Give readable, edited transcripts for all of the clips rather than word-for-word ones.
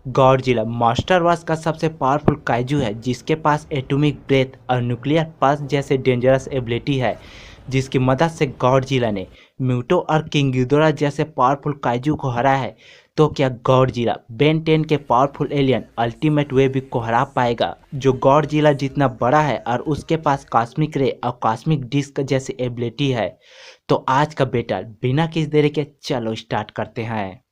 Godzilla मास्टरवर्स का सबसे powerful kaiju है जिसके पास एटॉमिक ब्रेथ और न्यूक्लियर पल्स जैसे डेंजरस एबिलिटी है, जिसकी मदद से गॉडजिला ने म्यूटो और किंग गिडोरा जैसे पावरफुल काइजू को हराया है। तो क्या गॉडजिला बेन 10 के पावरफुल एलियन अल्टीमेट वेबिक को हरा पाएगा, जो गॉडजिला जितना बड़ा है और उसके पास कॉस्मिक रे और कॉस्मिक डिस्क जैसी एबिलिटी है? तो आज का बैटल बिना किसी देरी के चलो स्टार्ट करते हैं।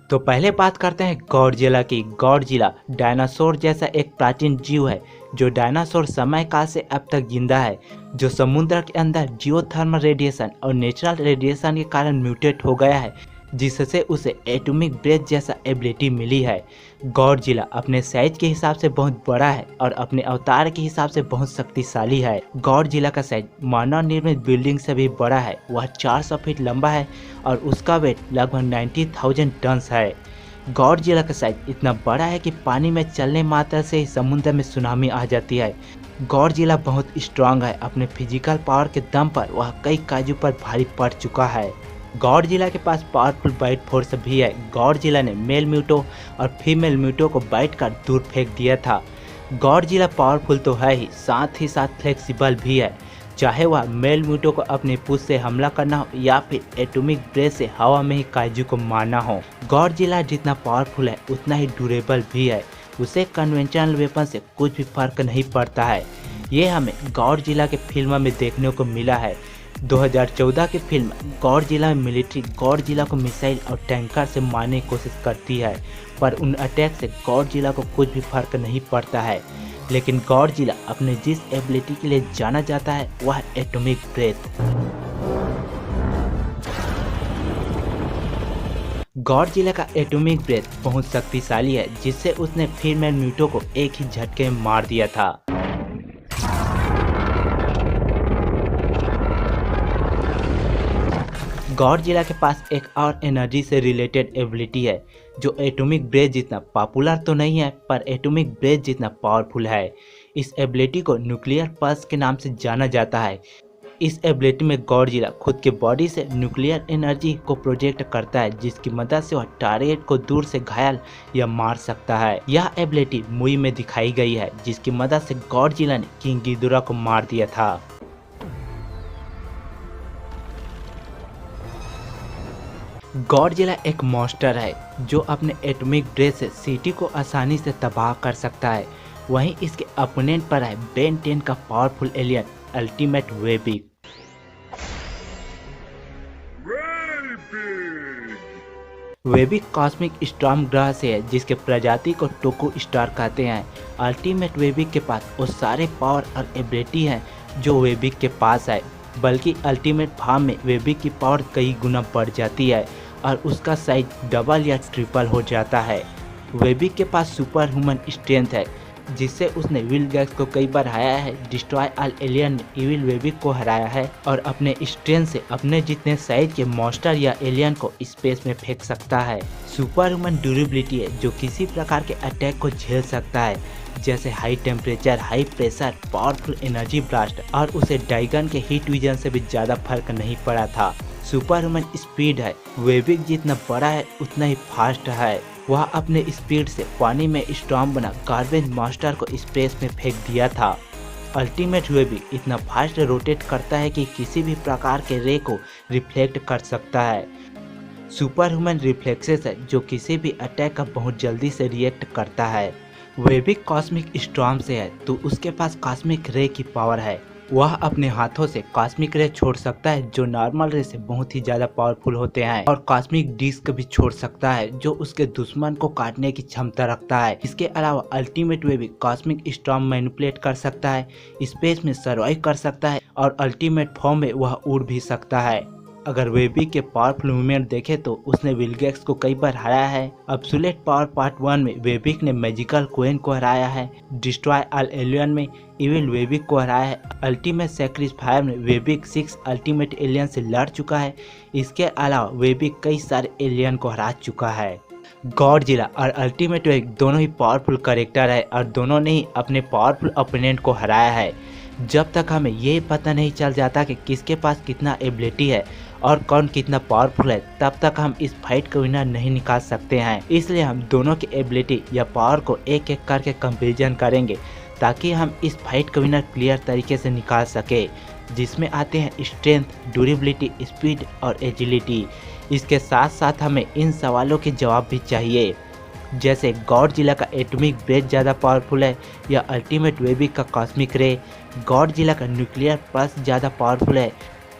तो पहले बात करते हैं गॉडजिला की। गॉडजिला डायनासोर जैसा एक प्राचीन जीव है जो डायनासोर समय काल से अब तक जिंदा है, जो समुद्र के अंदर जियोथर्मल रेडिएशन और नेचुरल रेडिएशन के कारण म्यूटेट हो गया है, जिससे उसे एटॉमिक ब्रेथ जैसा एबिलिटी मिली है। गॉडजिला अपने साइज के हिसाब से बहुत बड़ा है और अपने अवतार के हिसाब से बहुत शक्तिशाली है। गॉडजिला का साइज मानव निर्मित बिल्डिंग से भी बड़ा है। वह 400 फीट लंबा है और उसका वेट लगभग 90,000 टन है। गॉडजिला का साइज इतना बड़ा है कि पानी में चलने मात्र से ही समुद्र में सुनामी आ जाती है। गॉडजिला बहुत स्ट्रांग है। अपने फिजिकल पावर के दम पर वह कई काजू पर भारी पड़ चुका है। गॉडजिला के पास पावरफुल बाइट फोर्स भी है। गॉडजिला ने मेल म्यूटो और फीमेल म्यूटो को बाइट कर दूर फेंक दिया था। गॉडजिला पावरफुल तो है ही, साथ ही साथ फ्लेक्सिबल भी है। चाहे वह मेल म्यूटो को अपने पूंछ से हमला करना हो या फिर एटॉमिक ब्रेथ से हवा में ही काइजू को मारना हो। गॉडजिला जितना पावरफुल है उतना ही ड्यूरेबल भी है। उसे कन्वेंशनल वेपन से कुछ भी फर्क नहीं पड़ता है। ये हमें गॉडजिला के फिल्म में देखने को मिला है। 2014 की फिल्म गॉडजिला में मिलिट्री गॉडजिला को मिसाइल और टैंकर से मारने की कोशिश करती है, पर उन अटैक से गॉडजिला को कुछ भी फर्क नहीं पड़ता है। लेकिन गॉडजिला अपने जिस एबिलिटी के लिए जाना जाता है वह एटॉमिक ब्रेथ। गॉडजिला का एटॉमिक ब्रेथ बहुत शक्तिशाली है, जिससे उसने फीमेल म्यूटो को एक ही झटके में मार दिया था। गॉडजिला के पास एक और एनर्जी से रिलेटेड एबिलिटी है जो एटॉमिक ब्रेथ जितना पॉपुलर तो नहीं है, पर एटॉमिक ब्रेथ जितना पावरफुल है। इस एबिलिटी को न्यूक्लियर पल्स के नाम से जाना जाता है। इस एबिलिटी में गॉडजिला खुद के बॉडी से न्यूक्लियर एनर्जी को प्रोजेक्ट करता है, जिसकी मदद से वह टारगेट को दूर से घायल या मार सकता है। यह एबिलिटी मूवी में दिखाई गई है, जिसकी मदद से गॉडजिला ने किंग गिडोरा को मार दिया था। गॉडजिला एक मॉन्स्टर है जो अपने एटॉमिक ब्रेथ से सिटी को आसानी से तबाह कर सकता है। वहीं इसके अपोनेंट पर है बेन 10 का powerful alien ultimate way big. Way big cosmic storm ग्रह से है, जिसके प्रजाति को टोको स्टार कहते हैं। अल्टीमेट वेबिक के पास वो सारे पावर और एबिलिटी हैं जो वेबिक के पास है, बल्कि अल्टीमेट फॉर्म में वेबिक की पावर कई गुना बढ़ जाती है और उसका साइज डबल या ट्रिपल हो जाता है। वेबिक के पास सुपर ह्यूमन स्ट्रेंथ है, जिससे उसने विलगैक्स को कई बार हराया है। डिस्ट्रॉय ऑल एलियन ने इविल वेबिक को हराया है और अपने स्ट्रेंथ से अपने जितने साइज के मॉन्स्टर या एलियन को स्पेस में फेंक सकता है। सुपर ह्यूमन ड्यूरेबिलिटी है जो किसी प्रकार के अटैक को झेल सकता है, जैसे high temperature, high pressure, powerful energy blast, और उसे डाइगन के हीट विजन से भी ज़्यादा फर्क नहीं पड़ा था। सुपर ह्यूमन स्पीड है। वेबिक जितना बड़ा है उतना ही फास्ट है। वह अपने स्पीड से पानी में स्टॉर्म बना गार्बेज मास्टर को स्पेस में फेंक दिया था। अल्टीमेट वेबिक इतना फास्ट रोटेट करता है कि किसी भी प्रकार के रे को रिफ्लेक्ट कर सकता है। सुपर ह्यूमन रिफ्लेक्सेस है जो किसी भी अटैक का बहुत जल्दी से रिएक्ट करता है। वेबिक कॉस्मिक स्टॉर्म से है तो उसके पास कॉस्मिक रे की पावर है। वह अपने हाथों से कॉस्मिक रे छोड़ सकता है जो नॉर्मल रे से बहुत ही ज्यादा पावरफुल होते हैं, और कॉस्मिक डिस्क भी छोड़ सकता है जो उसके दुश्मन को काटने की क्षमता रखता है। इसके अलावा अल्टीमेट वेबिक कॉस्मिक स्टॉर्म मैनिपुलेट कर सकता है, स्पेस में सर्वाइव कर सकता है और अल्टीमेट फॉर्म में वह उड़ भी सकता है। अगर वेबिक के पावरफुल मूवमेंट देखें तो उसने विलगैक्स को कई बार हराया है। एब्सोल्यूट पावर पार्ट 1 में वेबिक ने मैजिकल क्वीन को हराया है। डिस्ट्रॉय ऑल एलियन में इविल वेबिक को हराया है। अल्टीमेट सैक्रिफायर में वेबिक 6 अल्टीमेट एलियन से लड़ चुका है। इसके अलावा वेबिक कई सारे एलियन को हरा चुका है। गॉडजिला और अल्टीमेट वेबिक दोनों ही पावरफुल कैरेक्टर है और दोनों ने ही अपने पावरफुल ओपोनेंट को हराया है। जब तक हमें ये पता नहीं चल जाता कि किसके पास कितना एबिलिटी है और कौन कितना पावरफुल है, तब तक हम इस फाइट का विनर नहीं निकाल सकते हैं। इसलिए हम दोनों की एबिलिटी या पावर को एक एक करके कंपैरिजन करेंगे ताकि हम इस फाइट का विनर क्लियर तरीके से निकाल सके, जिसमें आते हैं स्ट्रेंथ, ड्यूरेबिलिटी, स्पीड और एजिलिटी। इसके साथ साथ हमें इन सवालों के जवाब भी चाहिए, जैसे गॉडजिला का एटॉमिक ब्रेथ ज़्यादा पावरफुल है या अल्टीमेट वेबिक का कॉस्मिक रे, गॉडजिला का न्यूक्लियर पल्स ज़्यादा पावरफुल है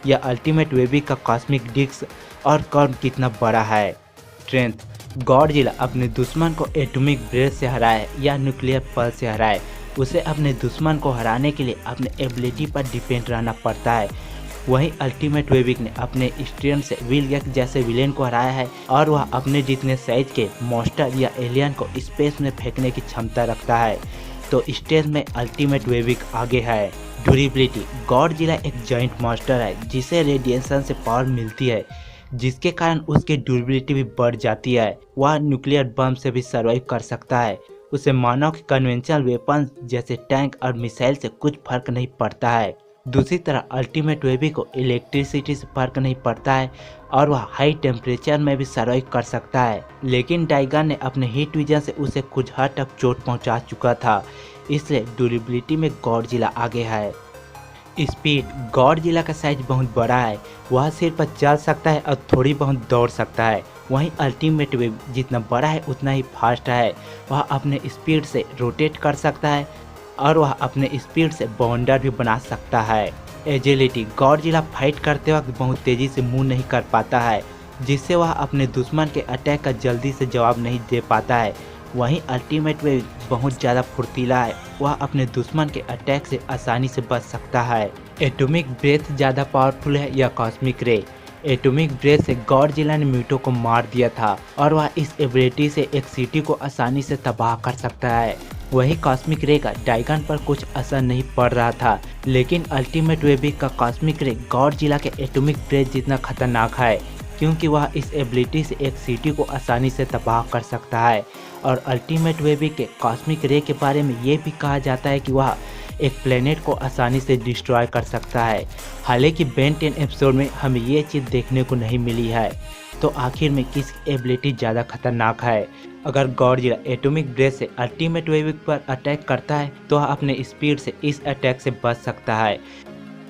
या अल्टीमेट वेबिक का कॉस्मिक डिस्क, और कौन कितना बड़ा है। स्ट्रेंथ, गॉडजिला अपने दुश्मन को एटॉमिक ब्रेथ से हराए या न्यूक्लियर पल्स से हराए, उसे अपने दुश्मन को हराने के लिए अपने एबिलिटी पर डिपेंड रहना पड़ता है। वहीं अल्टीमेट वेबिक ने अपने स्ट्रेंथ से विलगैक्स जैसे विलेन को हराया है और वह अपने जितने साइज के मॉन्स्टर या एलियन को स्पेस में फेंकने की क्षमता रखता है, तो स्ट्रेंथ में अल्टीमेट वेबिक आगे है। ड्यूरेबिलिटी, गॉडजिला एक जायंट मॉन्स्टर है जिसे रेडिएशन से पावर मिलती है, जिसके कारण उसकी ड्यूरेबिलिटी भी बढ़ जाती है। वह न्यूक्लियर बम से भी सर्वाइव कर सकता है। उसे मानव के कन्वेंशनल वेपन्स जैसे टैंक और मिसाइल से कुछ फर्क नहीं पड़ता है। दूसरी तरह अल्टीमेट वेबिक को इलेक्ट्रिसिटी से फर्क नहीं पड़ता है और वह हाई टेम्परेचर में भी सर्वाइव कर सकता है, लेकिन डाइगन ने अपने हीट विजन से उसे कुछ हद तक चोट पहुंचा चुका था, इसलिए ड्यूरेबिलिटी में गॉडजिला आगे है। स्पीड, गॉडजिला का साइज बहुत बड़ा है, वह सिर पर चल सकता है और थोड़ी बहुत दौड़ सकता है। वहीं अल्टीमेट वेबिक जितना बड़ा है उतना ही फास्ट है, वह अपने स्पीड से रोटेट कर सकता है और वह अपने स्पीड से बाउंडर भी बना सकता है। एजिलिटी, गॉडजिला फाइट करते वक्त बहुत तेज़ी से मूव नहीं कर पाता है, जिससे वह अपने दुश्मन के अटैक का जल्दी से जवाब नहीं दे पाता है। वहीं अल्टीमेट वेबिक बहुत ज़्यादा फुर्तीला है, वह अपने दुश्मन के अटैक से आसानी से बच सकता है। एटॉमिक ब्रेथ ज़्यादा पावरफुल है या कॉस्मिक रे, एटॉमिक ब्रेथ से गॉडजिला ने म्यूटो को मार दिया था और वह इस एबिलिटी से एक सिटी को आसानी से तबाह कर सकता है। वही कॉस्मिक रे का डाइगन पर कुछ असर नहीं पड़ रहा था, लेकिन अल्टीमेट वेबिक का कॉस्मिक रे गॉडजिला के एटॉमिक ब्रेथ जितना खतरनाक है, क्योंकि वह इस एबिलिटी से एक सिटी को आसानी से तबाह कर सकता है। और अल्टीमेट वेबिक के कॉस्मिक रे के बारे में ये भी कहा जाता है कि वह एक प्लेनेट को आसानी से डिस्ट्रॉय कर सकता है। हालांकि बेन 10 एपिसोड में हमें ये चीज़ देखने को नहीं मिली है, तो आखिर में किसकी एबिलिटी ज़्यादा खतरनाक है। अगर गॉडजिला एटॉमिक ब्रेथ से अल्टीमेट वेबिक पर अटैक करता है तो वह अपने स्पीड से इस अटैक से बच सकता है।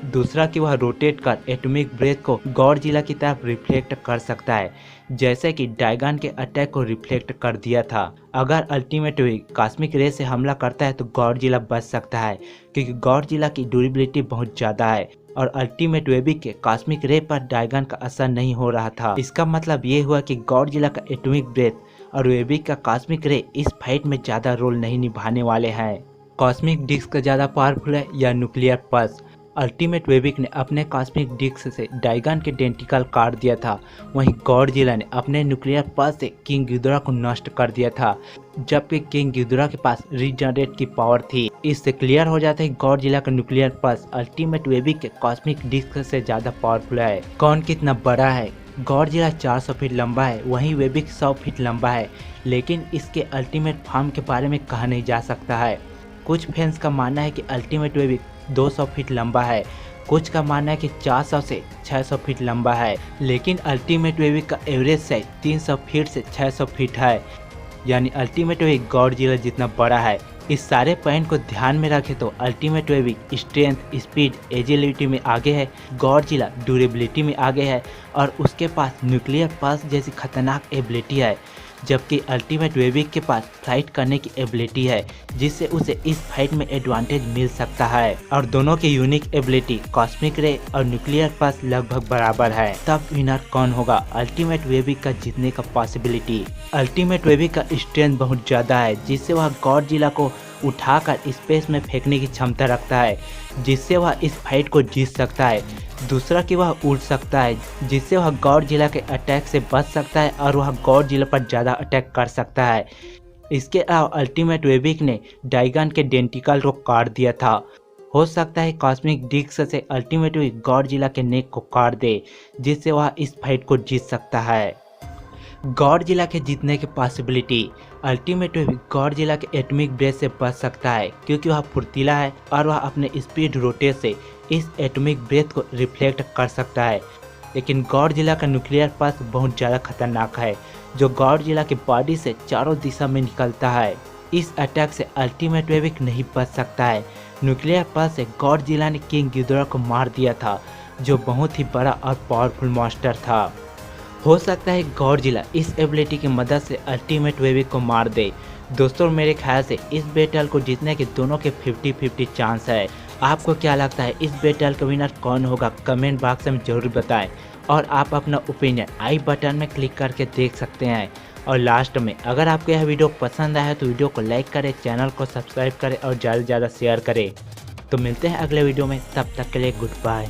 दूसरा कि वह रोटेट कर एटॉमिक ब्रेथ को गॉडजिला की तरफ रिफ्लेक्ट कर सकता है, जैसे कि डाइगन के अटैक को रिफ्लेक्ट कर दिया था। अगर अल्टीमेट वेबिक कॉस्मिक रे से हमला करता है तो गॉडजिला बच सकता है, क्योंकि गॉडजिला की ड्यूरेबिलिटी बहुत ज़्यादा है और अल्टीमेट वेबिक के कॉस्मिक रे पर डाइगन का असर नहीं हो रहा था। इसका मतलब ये हुआ कि गॉडजिला का एटॉमिक ब्रेथ और वेबिक का कॉस्मिक रे इस फाइट में ज़्यादा रोल नहीं निभाने वाले हैं। कॉस्मिक डिस्क ज़्यादा पावरफुल है या न्यूक्लियर पल्स, अल्टीमेट वेबिक ने अपने कॉस्मिक डिस्क से डाइगन के डेंटिकल काट दिया था, वहीं गॉडजिला ने अपने न्यूक्लियर पल्स से किंग गिडोरा को नष्ट कर दिया था, जबकि किंग गिडोरा के पास रीजनरेट की पावर थी। इससे क्लियर हो जाता है कि गॉडजिला का न्यूक्लियर पल्स अल्टीमेट वेबिक के कॉस्मिक डिस्क से ज़्यादा पावरफुल है। कौन कितना बड़ा है, गॉडजिला 400 फीट लंबा है, वहीं वेबिक 100 फीट लंबा है, लेकिन इसके अल्टीमेट फॉर्म के बारे में कहा नहीं जा सकता है। कुछ फैंस का मानना है कि अल्टीमेट वेबिक 200 फीट लंबा है, कुछ का मानना है कि 400 से 600 फीट लंबा है, लेकिन अल्टीमेट वेबिक का एवरेज साइज 300 फीट से 600 फीट है, यानी अल्टीमेट वेबिक गॉडजिला जितना बड़ा है। इस सारे पॉइंट को ध्यान में रखें तो अल्टीमेट वेबिक स्ट्रेंथ, स्पीड, एजिलिटी में आगे है, गॉडजिला ड्यूरेबिलिटी में आगे है और उसके पास न्यूक्लियर पल्स जैसी खतरनाक एबिलिटी है, जबकि अल्टीमेट वेबिक के पास फ्लाइट करने की एबिलिटी है, जिससे उसे इस फाइट में एडवांटेज मिल सकता है। और दोनों की यूनिक एबिलिटी कॉस्मिक रे और न्यूक्लियर पल्स लगभग बराबर है। तब विनर कौन होगा? अल्टीमेट वेबिक का जीतने का पॉसिबिलिटी। अल्टीमेट वेबिक का स्ट्रेंथ बहुत ज़्यादा है, जिससे वह गॉडजिला को उठाकर स्पेस में फेंकने की क्षमता रखता है, जिससे वह इस फाइट को जीत सकता है। दूसरा कि वह उड़ सकता है, जिससे वह गॉडजिला के अटैक से बच सकता है और वह गॉडजिला पर ज़्यादा अटैक कर सकता है। इसके अलावा अल्टीमेट वेबिक ने डाइगन के डेंटिकल को काट दिया था। हो सकता है कॉस्मिक डिस्क से अल्टीमेट वेबिक गॉडजिला के नेक को काट दे, जिससे वह इस फाइट को जीत सकता है। गॉडजिला के जीतने की पॉसिबिलिटी, अल्टीमेट वेबिक गॉडजिला के एटॉमिक ब्रेथ से बच सकता है, क्योंकि वह फुर्तीला है और वह अपने स्पीड रोटेट से इस एटॉमिक ब्रेथ को रिफ्लेक्ट कर सकता है। लेकिन गॉडजिला का न्यूक्लियर पल्स बहुत ज़्यादा खतरनाक है, जो गॉडजिला की बॉडी से चारों दिशा में निकलता है। इस अटैक से अल्टीमेट वेबिक नहीं बच सकता है। न्यूक्लियर पल्स से गॉडजिला ने किंग गिडोरा को मार दिया था, जो बहुत ही बड़ा और पावरफुल मॉन्स्टर था। हो सकता है गॉडजिला इस एबिलिटी की मदद से अल्टीमेट वेबिक को मार दे। दोस्तों, मेरे ख्याल से इस बैटल को जीतने के दोनों के 50-50 चांस है। आपको क्या लगता है इस बैटल का विनर कौन होगा? कमेंट बॉक्स में जरूर बताएं और आप अपना ओपिनियन आई बटन में क्लिक करके देख सकते हैं। और लास्ट में, अगर आपको यह वीडियो पसंद आया तो वीडियो को लाइक करें, चैनल को सब्सक्राइब करें और ज़्यादा से ज़्यादा शेयर करें। तो मिलते हैं अगले वीडियो में, तब तक के लिए गुड बाय।